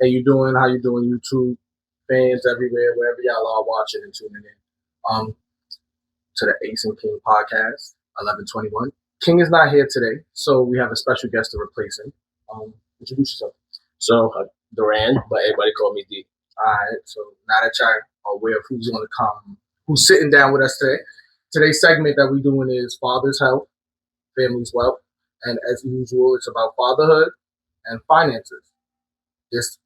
How you doing? How you doing, YouTube fans everywhere, wherever y'all are watching and tuning in? To the Ace and King podcast, 1121. King is not here today, so we have a special guest to replace him. Introduce yourself. So, Duran, but everybody call me D. All right. So now that y'all are aware of who's going to come, who's sitting down with us today, today's segment that we're doing is Father's Health, Family's Wealth, and as usual, it's about fatherhood and finances. This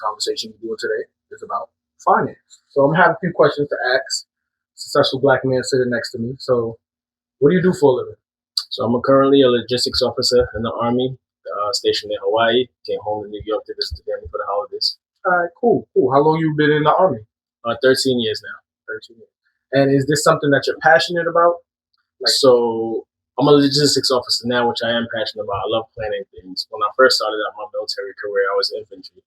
conversation we're doing today is about finance. So I'm gonna have a few questions to ask. Successful black man sitting next to me. So, what do you do for a living? So I'm currently a logistics officer in the Army, stationed in Hawaii. Came home to New York to visit the family for the holidays. All right, cool. How long you been in the Army? 13 years now. 13 years. And is this something that you're passionate about? So I'm a logistics officer now, which I am passionate about. I love planning things. When I first started out my military career, I was infantry.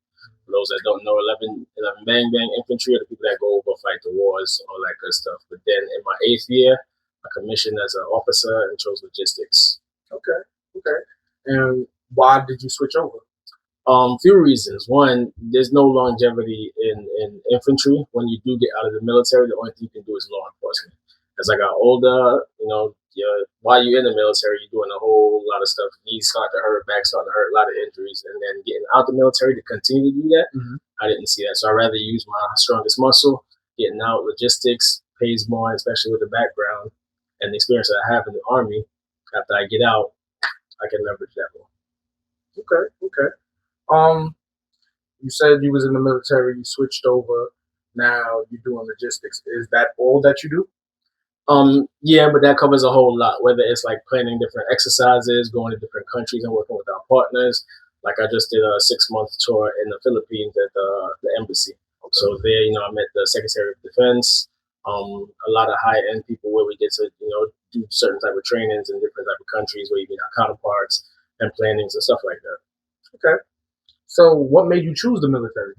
For those that don't know, 11 Bang Bang infantry are the people that go over, fight the wars, all that good stuff. But then in my 8th year, I commissioned as an officer and chose logistics. Okay. And why did you switch over? Few reasons. One, there's no longevity in infantry. When you do get out of the military, the only thing you can do is law enforcement. As I got older, while you're in the military, you're doing a whole lot of stuff. Knees start to hurt, back start to hurt, a lot of injuries. And then getting out the military to continue to do that, I didn't see that. So I'd rather use my strongest muscle. Getting out, logistics pays more, especially with the background and the experience that I have in the Army. After I get out, I can leverage that more. Okay. You said you was in the military, you switched over. Now you're doing logistics. Is that all that you do? Yeah, but that covers a whole lot, whether it's like planning different exercises, going to different countries and working with our partners. Like I just did a 6-month tour in the Philippines at the embassy. Okay. So there, I met the Secretary of Defense, a lot of high-end people where we get to, do certain type of trainings in different type of countries where you meet our counterparts and plannings and stuff like that. Okay. So what made you choose the military?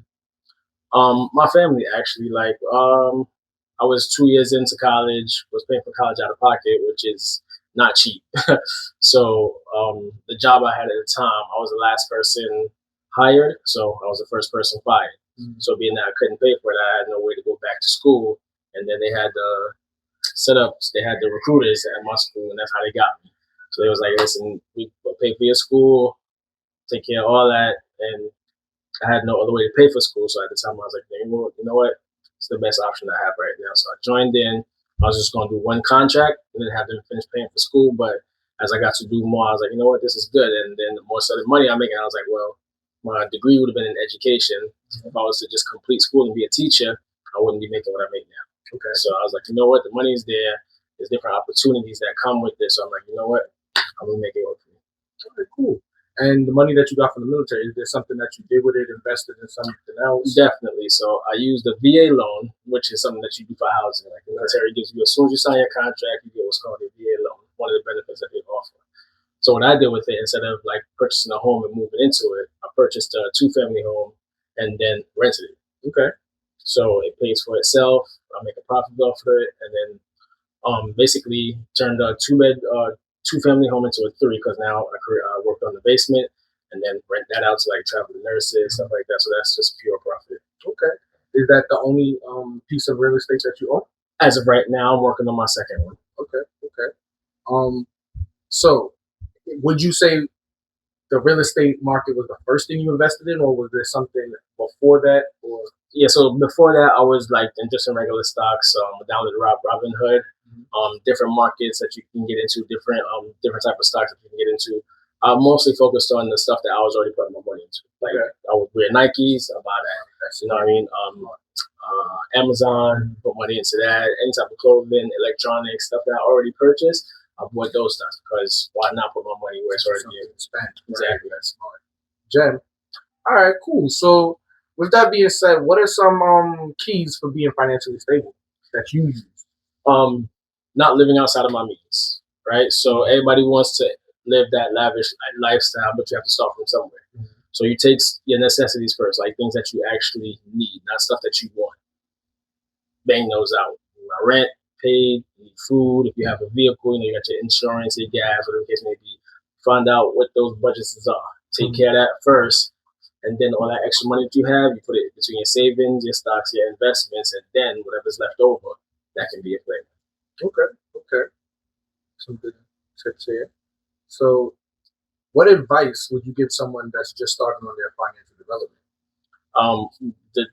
My family actually, I was 2 years into college, was paying for college out of pocket, which is not cheap. So the job I had at the time, I was the last person hired, so I was the first person fired. So being that I couldn't pay for it, I had no way to go back to school. And then they had the setups, they had the recruiters at my school, and that's how they got me. So they was like, listen, we will pay for your school, take care of all that, and I had no other way to pay for school. So at the time, I was like, you know what? It's the best option I have right now. So I joined in. I was just going to do one contract and then have them finish paying for school. But as I got to do more, I was like, you know what? This is good. And then the more sort of money I'm making, I was like, well, my degree would have been in education. If I was to just complete school and be a teacher, I wouldn't be making what I make now. Okay. So I was like, you know what? The money's there. There's different opportunities that come with this. So I'm like, you know what? I'm going to make it work for me. Okay, cool. And the money that you got from the military, is there something that you did with it, invested in something else? Definitely. So I used the VA loan, which is something that you do for housing. Like the military gives you, as soon as you sign your contract, you get what's called a VA loan, one of the benefits that they offer. So what I did with it, instead of like purchasing a home and moving into it, I purchased a 2-family home and then rented it. Okay. So it pays for itself. I make a profit off of it, and then basically turned a 2-family home into a 3, because now I worked on the basement and then rent that out to like traveling nurses, stuff like that. So that's just pure profit. Okay. Is that the only piece of real estate that you own? As of right now, I'm working on my second one. Okay. So would you say the real estate market was the first thing you invested in, or was there something before that? Or yeah, so before that, I was like just in regular stocks, down to the Robinhood, different markets that you can get into, different type of stocks that you can get into. I mostly focused on the stuff that I was already putting my money into. Like I would wear Nikes, I buy that. You know what I mean? Amazon, put money into that. Any type of clothing, electronics, stuff that I already purchased, I bought those stuff, because why not put my money where it's already being spent? Exactly, that's smart. Jen, all right, cool. So with that being said, what are some keys for being financially stable that you use? Not living outside of my means, right? So everybody wants to live that lavish lifestyle, but you have to start from somewhere. So you take your necessities first, like things that you actually need, not stuff that you want. Bang those out. My rent paid, you need food. If you have a vehicle, you got your insurance, your gas, whatever the case may be. Find out what those budgets are. Take care of that first, and then all that extra money that you have, you put it between your savings, your stocks, your investments, and then whatever's left over, that can be a play. Okay. Okay. Some good tips here. So, what advice would you give someone that's just starting on their financial development? Um, the,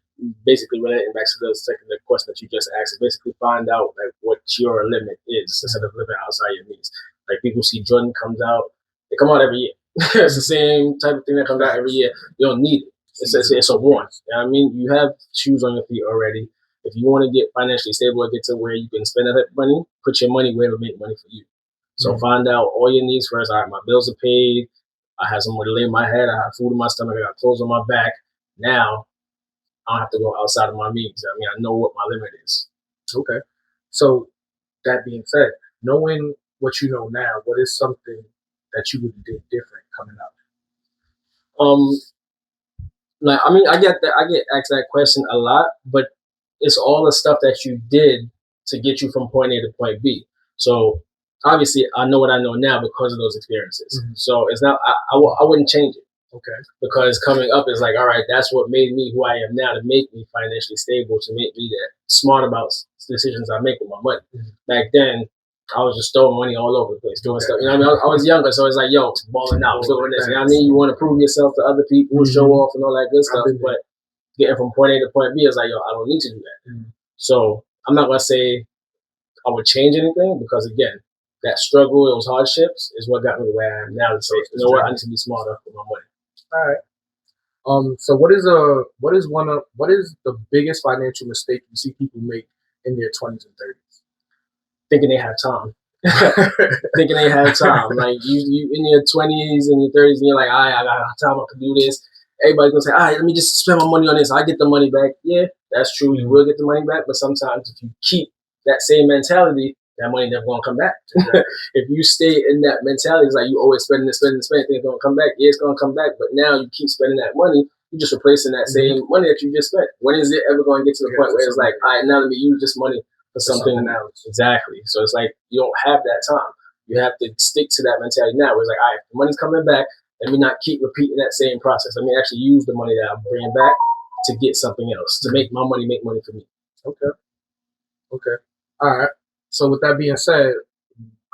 Basically relating back to the question that you just asked, is basically find out like what your limit is instead of living outside your means. Like people see Jordan comes out, they come out every year. It's the same type of thing that comes out every year. You don't need it. It's a want. You know what I mean? You have shoes on your feet already. If you want to get financially stable and get to where you can spend that money, put your money where it'll make money for you. So find out all your needs first. All right, my bills are paid. I have somewhere to lay my head. I have food in my stomach. I got clothes on my back. Now I don't have to go outside of my means. I mean, I know what my limit is. Okay. So, that being said, knowing what you know now, what is something that you would do different coming up? Um, like I mean, I get asked that question a lot, but it's all the stuff that you did to get you from point A to point B. So obviously, I know what I know now because of those experiences. So it's not I wouldn't change it. Okay. Because coming up is like, all right, that's what made me who I am now, to make me financially stable, to make me that smart about decisions I make with my money. Back then, I was just throwing money all over the place, doing stuff. You know what I mean? I was younger, so it's like, yo, balling out, doing this. You know what I mean? You want to prove yourself to other people, show off and all that good stuff. But getting from point A to point B is like, yo, I don't need to do that. So I'm not going to say I would change anything because, again, that struggle, those hardships is what got me to where I am now to say, you know what, I need to be smarter with my money. All right. So what is the biggest financial mistake you see people make in their 20s and 30s? Thinking they have time. Thinking they have time. Like you in your 20s and your 30s, and you're like, I got time. I can do this. Everybody's gonna say, all right, let me just spend my money on this. I get the money back. Yeah, that's true. You will get the money back, but sometimes if you keep that same mentality, that money never gonna come back. If you stay in that mentality, it's like you always spending, think it's gonna come back. Yeah, it's gonna come back, but now you keep spending that money. You're just replacing that same money that you just spent. When is it ever gonna get to the point where it's like, all right, now let me use this money for something else? Exactly. So it's like you don't have that time. You have to stick to that mentality now. Where it's like, all right, the money's coming back. Let me not keep repeating that same process. Let me actually use the money that I'm bringing back to get something else, to make my money make money for me. Okay. Okay. All right. So with that being said,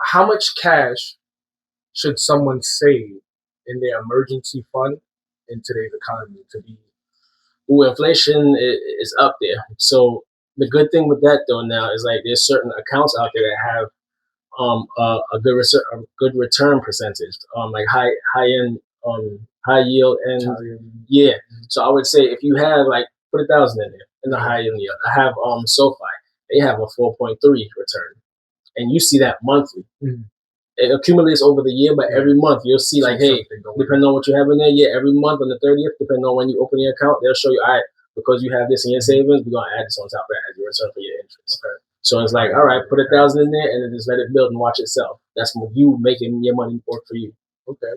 how much cash should someone save in their emergency fund in today's economy to be? Ooh, inflation is up there. So the good thing with that though now is like there's certain accounts out there that have a good return percentage, like high end, high yield, and yeah. So I would say if you have like put 1,000 in there in the high end yield, I have SoFi. They have a 4.3 return, and you see that monthly. It accumulates over the year, but every month you'll see like, hey, depending on what you have in there, yeah, every month on the 30th, depending on when you open your account, they'll show you, all right, because you have this in your savings, we're gonna add this on top of that as your return for your interest. Okay. So it's like, all right, put 1,000 in there and then just let it build and watch itself. That's when you making your money work for you. Okay.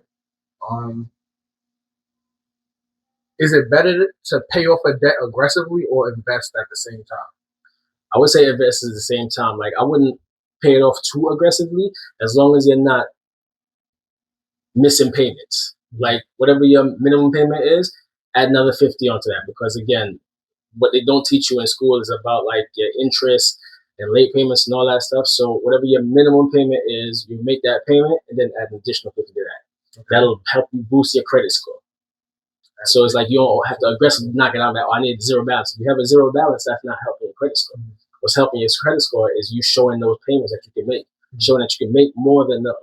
Is it better to pay off a debt aggressively or invest at the same time? I would say invest at the same time. Like I wouldn't pay it off too aggressively as long as you're not missing payments. Like whatever your minimum payment is, add another 50 onto that. Because again, what they don't teach you in school is about like your interest and late payments and all that stuff. So whatever your minimum payment is, you make that payment and then add an additional 50 to that. Okay. That'll help you boost your credit score. So it's like you don't have to aggressively knock it out that, oh, I need zero balance. If you have a zero balance, that's not helping your credit score. What's helping your credit score is you showing those payments that you can make, showing that you can make more than the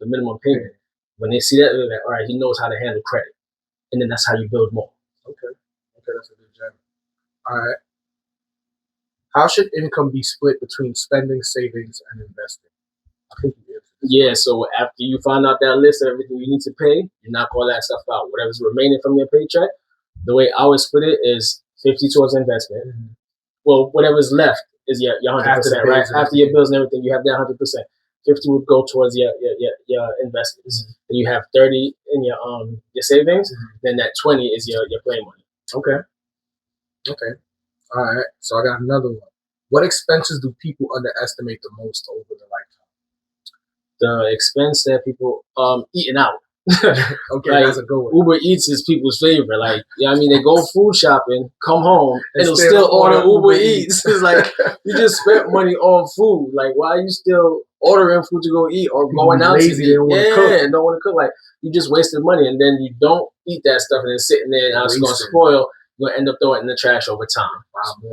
minimum payment. When they see that, they're like, all right, he knows how to handle credit. And then that's how you build more. Okay. Okay, that's a good job. All right. How should income be split between spending, savings, and investing? I think you answered. Yeah, so after you find out that list of everything you need to pay, you knock all that stuff out. Whatever's remaining from your paycheck, the way I would split it is 50 towards investment. Well, whatever's left is your 100%, right? After your bills and everything, you have that 100%. 50 would go towards your investments. And you have 30 in your savings. Then that 20 is your play money. Okay. Okay. All right. So I got another one. What expenses do people underestimate the most over the lifetime? The expense that people eating out. Okay, Like, that's a good one. Uber Eats is people's favorite. Like, yeah, I mean, they go food shopping, come home, and they'll still still order order Uber Eats. It's like, you just spent money on food. Like, why are you still ordering food to go eat or People going be out lazy, to they eat? don't wanna Yeah, cook. and don't want to cook. Like, you just wasted money, and then you don't eat that stuff, and it's sitting there, and it's going to Wasted. spoil. You're going to end up throwing it in the trash over time.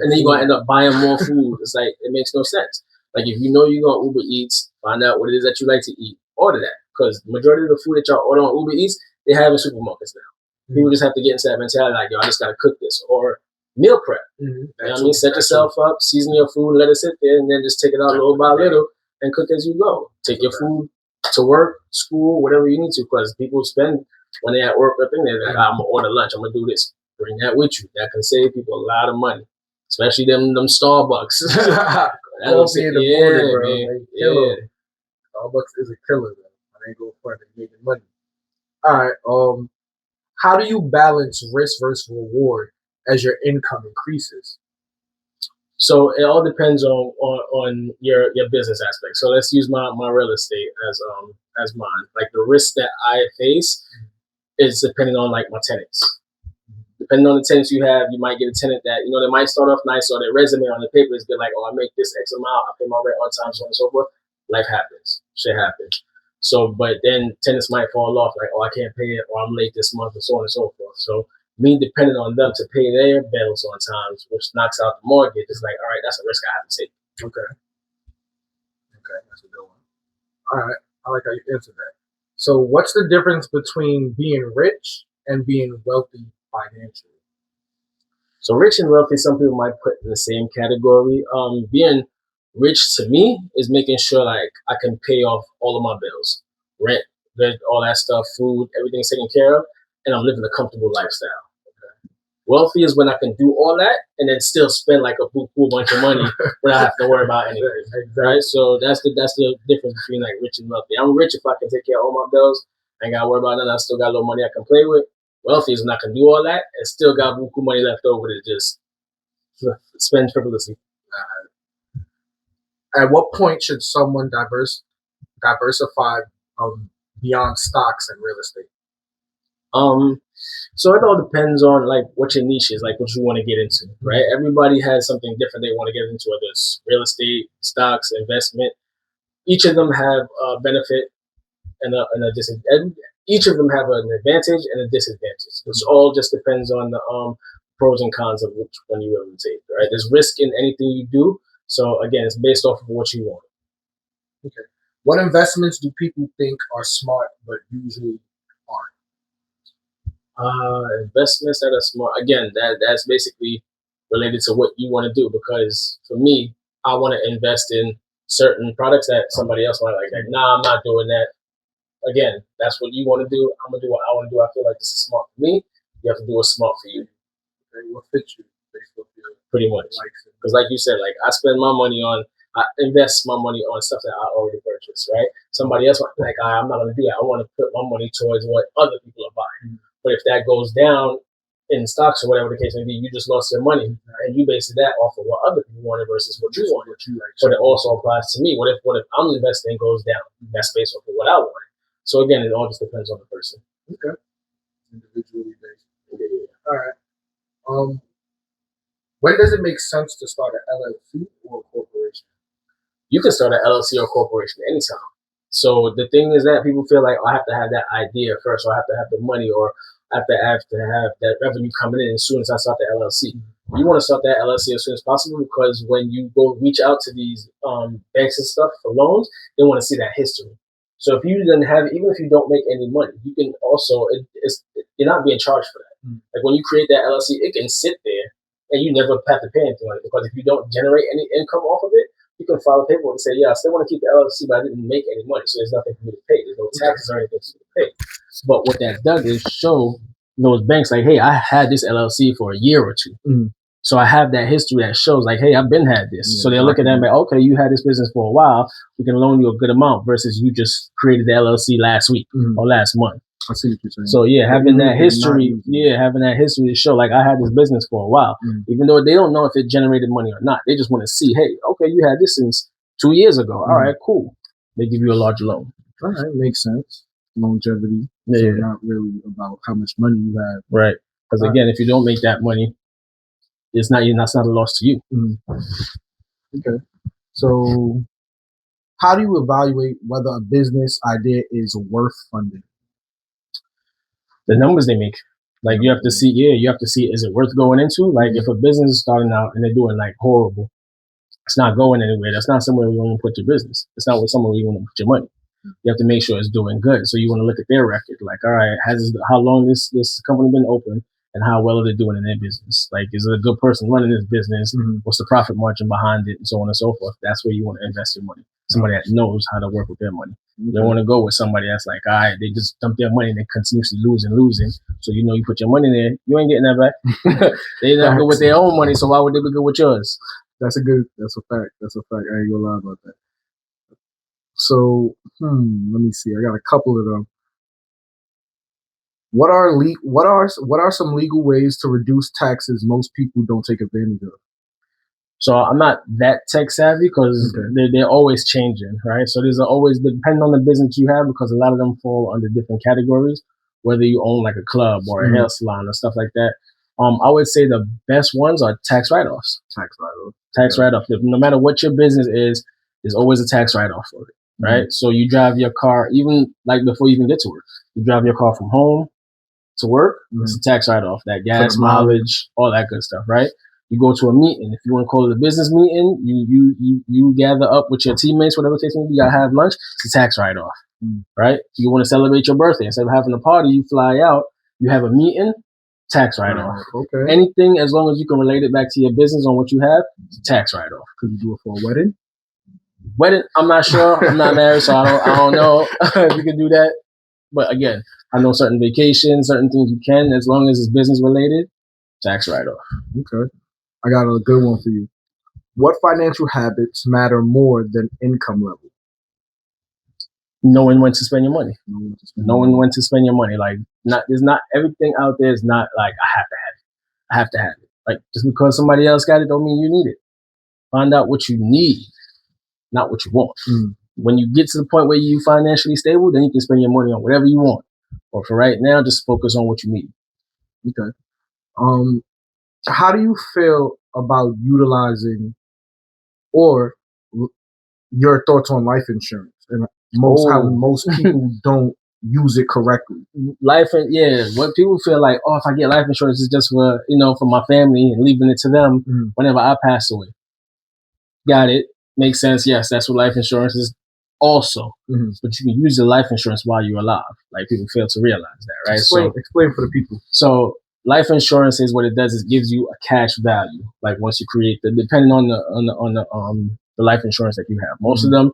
And then you're going to end up buying more food. It's like, it makes no sense. Like, if you know you're going to Uber Eats, find out what it is that you like to eat, order that. Because the majority of the food that y'all order on Uber Eats, they have in supermarkets now. People just have to get into that mentality, like, yo, I just got to cook this. Or meal prep. You know what I mean? Set yourself up, season your food, let it sit there, and then just take it out little by little and cook as you go. Take your food to work, school, whatever you need to, because people spend, when they're at work, they're like, I'm going to order lunch, I'm going to do this. Bring that with you. That can save people a lot of money, especially them Starbucks. Coffee in the morning, bro. Man. Yeah. Starbucks is a killer, though. I ain't going for it. Making money. All right. How do you balance risk versus reward as your income increases? So it all depends on your business aspect. So let's use my real estate as mine. Like, the risk that I face is depending on, like, my tenants. Depending on the tenants you have, you might get a tenant that, they might start off nice, or their resume on the paper is good, like, oh, I make this X amount, I pay my rent on time, so on and so forth. Life happens. Shit happens. So, but then tenants might fall off, like, oh, I can't pay it, or I'm late this month, and so on and so forth. So, me depending on them to pay their bills on time, which knocks out the mortgage, is like, all right, that's a risk I have to take. Okay, that's a good one. All right, I like how you answered that. So, what's the difference between being rich and being wealthy financially? So, rich and wealthy, some people might put in the same category. Being rich to me is making sure, like, I can pay off all of my bills, rent, all that stuff, food, everything's taken care of, and I'm living a comfortable lifestyle. Wealthy is when I can do all that and then still spend like a cool bunch of money without having to worry about anything. Exactly. Right? So that's the difference between, like, rich and wealthy. I'm rich if I can take care of all my bills. I ain't gotta worry about nothing. I still got a little money I can play with. Wealthy is when I can do all that and still got buku money left over to just spend frivolously. At what point should someone diversify beyond stocks and real estate? So it all depends on, like, what your niche is, like what you want to get into, right? Everybody has something different they want to get into, whether it's real estate, stocks, investment. Each of them have a benefit and a disadvantage. Each of them have an advantage and a disadvantage. It all just depends on the pros and cons of which one you willing to take, right? There's risk in anything you do. So again, it's based off of what you want. Okay. What investments do people think are smart but usually aren't? Investments that are smart. Again, that's basically related to what you want to do. Because for me, I want to invest in certain products that somebody else might like. Like, nah, I'm not doing that. Again, that's what you want to do. I'm gonna do what I want to do. I feel like this is smart for me. You have to do what's smart for you. Okay, what fits you based off your Pretty much. Because like you said, like, I spend my money on, I invest my money on stuff that I already purchased, right? Somebody else might be like, I'm not gonna do that. I want to put my money towards what other people are buying. But if that goes down in stocks or whatever the case may be, you just lost your money, and you based that off of what other people wanted versus what you wanted. So that also applies to me. What if I'm investing goes down? That's based off of what I want. So again, it all just depends on the person. Okay. Individually based. Yeah. All right. When does it make sense to start an LLC or a corporation? You can start an LLC or corporation anytime. So the thing is that people feel like, oh, I have to have that idea first, or I have to have the money, or I have to have that revenue coming in as soon as I start the LLC. You want to start that LLC as soon as possible, because when you go reach out to these banks and stuff for loans, they want to see that history. So if you then have, even if you don't make any money, you can also, you're not being charged for that. Like, when you create that LLC, it can sit there and you never have to pay anything on it, because if you don't generate any income off of it, you can file a paperwork and say, yeah, I still want to keep the LLC, but I didn't make any money, so there's nothing for me to pay. There's no taxes or anything to pay. But what that does is show those banks, like, hey, I had this LLC for a year or two. So I have that history that shows, like, hey, I've been had this. So they're looking at me, like, okay, you had this business for a while. We can loan you a good amount versus you just created the LLC last week or last month. I see what you're saying. So yeah, having that history to show, like, I had this business for a while, even though they don't know if it generated money or not. They just want to see, hey, okay, you had this since 2 years ago. All right, cool. They give you a larger loan. All right, makes sense. longevity. Yeah, So yeah. not really about how much money you have. Right. Because again, if you don't make that money, it's not that's not a loss to you. Okay. So how do you evaluate whether a business idea is worth funding? The numbers they make. Like you have to see, you have to see, is it worth going into? Like if a business is starting out and they're doing like horrible, it's not going anywhere. That's not somewhere you want to put your business. It's not somewhere you want to put your money. You have to make sure it's doing good. So you want to look at their record. Like, all right, how long this company been open, and how well are they doing in their business? Like, is it a good person running this business? What's the profit margin behind it, and so on and so forth. That's where you want to invest your money. Somebody that knows how to work with their money. You don't want to go with somebody that's like, all right, they just dump their money and they continuously losing. So you put your money there, you ain't getting that back. They're not good with their own money, so why would they be good with yours? That's a fact. That's a fact. I ain't gonna lie about that. So, let me see. I got a couple of them. What are some legal ways to reduce taxes most people don't take advantage of? So I'm not that tech savvy because they're always changing, right? So there's always, depending on the business you have, because a lot of them fall under different categories, whether you own like a club or a hair salon or stuff like that. I would say the best ones are tax write-offs. Tax write-off. No matter what your business is, there's always a tax write-off for it, right? So you drive your car, even like before you even get to work, you drive your car from home to work, it's a tax write-off. That gas, mileage, all that good stuff, right? You go to a meeting. If you want to call it a business meeting, you gather up with your teammates, whatever it takes to be. Y'all have lunch. It's a tax write-off, right? You want to celebrate your birthday. Instead of having a party, you fly out. You have a meeting, tax write-off. Okay. Anything, as long as you can relate it back to your business on what you have, it's a tax write-off. Could you do it for a wedding? Wedding, I'm not sure. I'm not married, so I don't know if you can do that. But again, I know certain vacations, certain things you can, as long as it's business related, tax write-off. Okay. I got a good one for you. What financial habits matter more than income level? Knowing when to spend your money. Knowing when to spend your money. Like, there's not everything out there is not like I have to have it. I have to have it. Like, just because somebody else got it don't mean you need it. Find out what you need, not what you want. When you get to the point where you financially stable, then you can spend your money on whatever you want. But for right now, just focus on what you need. Okay. How do you feel about utilizing, or your thoughts on life insurance and how most people don't use it correctly? What people feel like, if I get life insurance, it's just for for my family and leaving it to them whenever I pass away. Got it? Makes sense. Yes, that's what life insurance is also. But you can use the life insurance while you're alive. Like, people fail to realize that, right? Explain for the people. So life insurance is what it does is gives you a cash value. Like, once you create depending on the life insurance that you have, most of them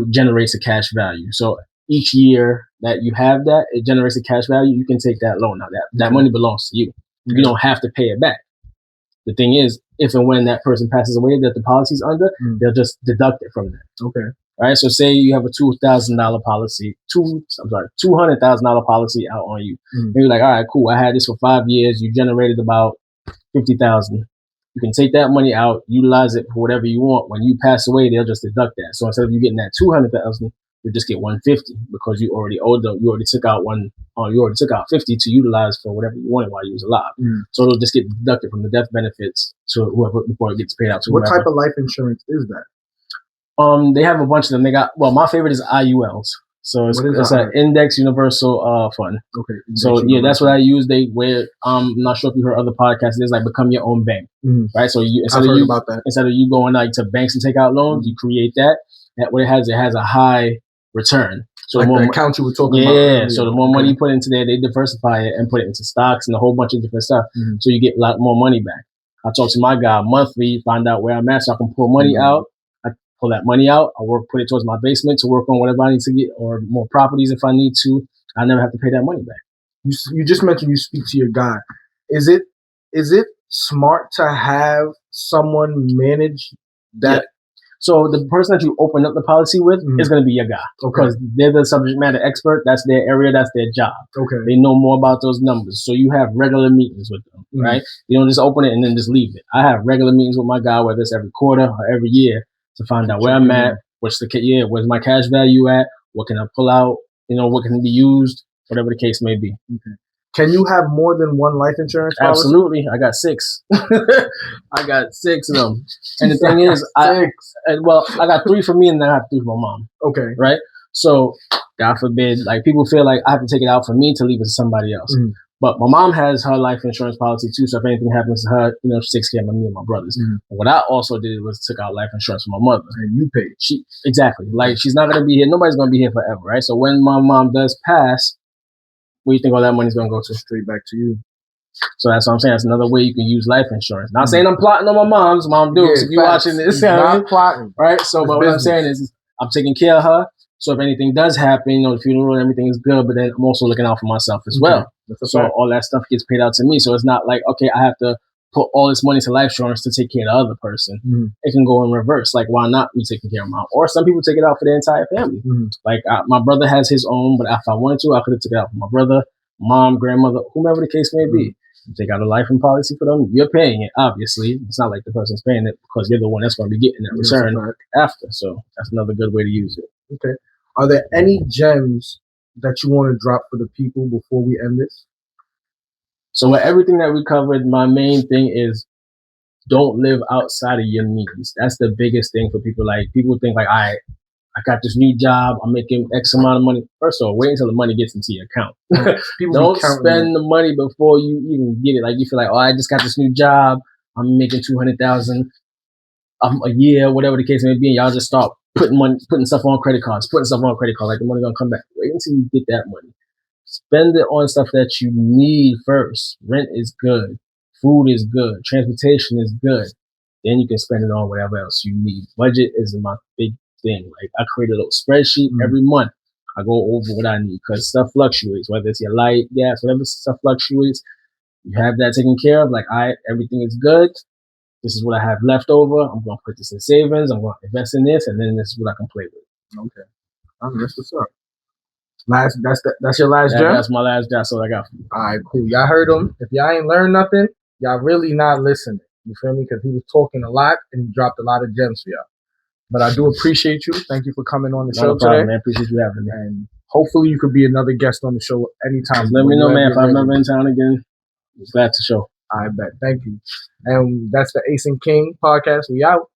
generates a cash value. So each year that you have that, it generates a cash value. You can take that loan. Now that money belongs to you. You don't have to pay it back. The thing is, if and when that person passes away that the policy's under, they'll just deduct it from that. Okay. Right. So say you have a $200,000 policy, $200,000 policy out on you. And you're like, all right, cool. I had this for 5 years. You generated about $50,000. You can take that money out, utilize it for whatever you want. When you pass away, they'll just deduct that. So instead of you getting that $200,000, you just get $150 because you already owed them. You already took out $50 to utilize for whatever you wanted while you was alive. So it'll just get deducted from the death benefits to whoever before it gets paid out to whoever. What type of life insurance is that? They have a bunch of them. They got, my favorite is IULs. So it's an Index Universal Fund. Okay. So that's what I use. I'm not sure if you heard other podcasts. There's like Become Your Own Bank, right? So instead of you going like to banks and take out loans, you create that. What it has a high return. So like the account you were talking about. Yeah. So the more money you put into there, they diversify it and put it into stocks and a whole bunch of different stuff. So you get a lot more money back. I talk to my guy monthly, find out where I'm at, so I can pull money out. Pull that money out. I put it towards my basement to work on whatever I need to get, or more properties if I need to. I never have to pay that money back. You just mentioned you speak to your guy. Is it smart to have someone manage that? Yeah. So the person that you open up the policy with is going to be your guy, because they're the subject matter expert. That's their area. That's their job. Okay. They know more about those numbers. So you have regular meetings with them, right? You don't just open it and then just leave it. I have regular meetings with my guy, whether it's every quarter or every year, to find out where I'm at, where's my cash value at, what can I pull out, what can be used, whatever the case may be. Okay. Can you have more than one life insurance policy? Absolutely. I got 6. I got 6 of them. And the thing is, I got 3 for me and then I have 3 for my mom. Okay. Right? So, God forbid, like people feel like I have to take it out for me to leave it to somebody else. Mm-hmm. But my mom has her life insurance policy too. So if anything happens to her, she takes care of me and my brothers. Mm-hmm. What I also did was took out life insurance for my mother. And you paid. Exactly. Like she's not gonna be here. Nobody's gonna be here forever, right? So when my mom does pass, where do you think all that money's gonna go to? Straight back to you. So that's what I'm saying. That's another way you can use life insurance. Not saying I'm plotting on my mom's. Mom Dukes, if you're watching this, not plotting, right? So, but what I'm saying is, I'm taking care of her. So if anything does happen, the funeral and everything is good, but then I'm also looking out for myself as well. So all that stuff gets paid out to me. So it's not like, okay, I have to put all this money to life insurance to take care of the other person. Mm-hmm. It can go in reverse. Like, why not me taking care of mom? Or some people take it out for the entire family. Mm-hmm. Like my brother has his own, but if I wanted to, I could have taken it out for my brother, mom, grandmother, whomever the case may be. You take out a life and policy for them, you're paying it, obviously. It's not like the person's paying it because you're the one that's going to be getting that return after. So that's another good way to use it. Okay. Are there any gems that you want to drop for the people before we end this? So with everything that we covered, my main thing is don't live outside of your means. That's the biggest thing for people. Like people think like, I got this new job, I'm making X amount of money. First of all, wait until the money gets into your account. Don't spend the money before you even get it. Like you feel like, oh, I just got this new job, I'm making $200,000 a year, whatever the case may be, and y'all just start putting stuff on credit cards, like the money gonna come back. Wait until you get that money. Spend it on stuff that you need first. Rent is good, food is good, transportation is good. Then you can spend it on whatever else you need. Budget is my big thing. Like I create a little spreadsheet every month. I go over what I need because stuff fluctuates, whether it's your light, gas, whatever stuff fluctuates. You have that taken care of. Like everything is good. This is what I have left over. I'm going to put this in savings. I'm going to invest in this, and then this is what I can play with. Okay, that's what's up. That's your last gem? That's my last gem. That's all I got for you. All right, cool. Y'all heard him. If y'all ain't learned nothing, y'all really not listening. You feel me? Because he was talking a lot and he dropped a lot of gems for y'all. But I do appreciate you. Thank you for coming on the show today. Man. Appreciate you having me. And hopefully you could be another guest on the show anytime. Just let me know, man. If I'm ever in town again, glad to show. I bet. Thank you. And that's the Ace and King podcast. We out.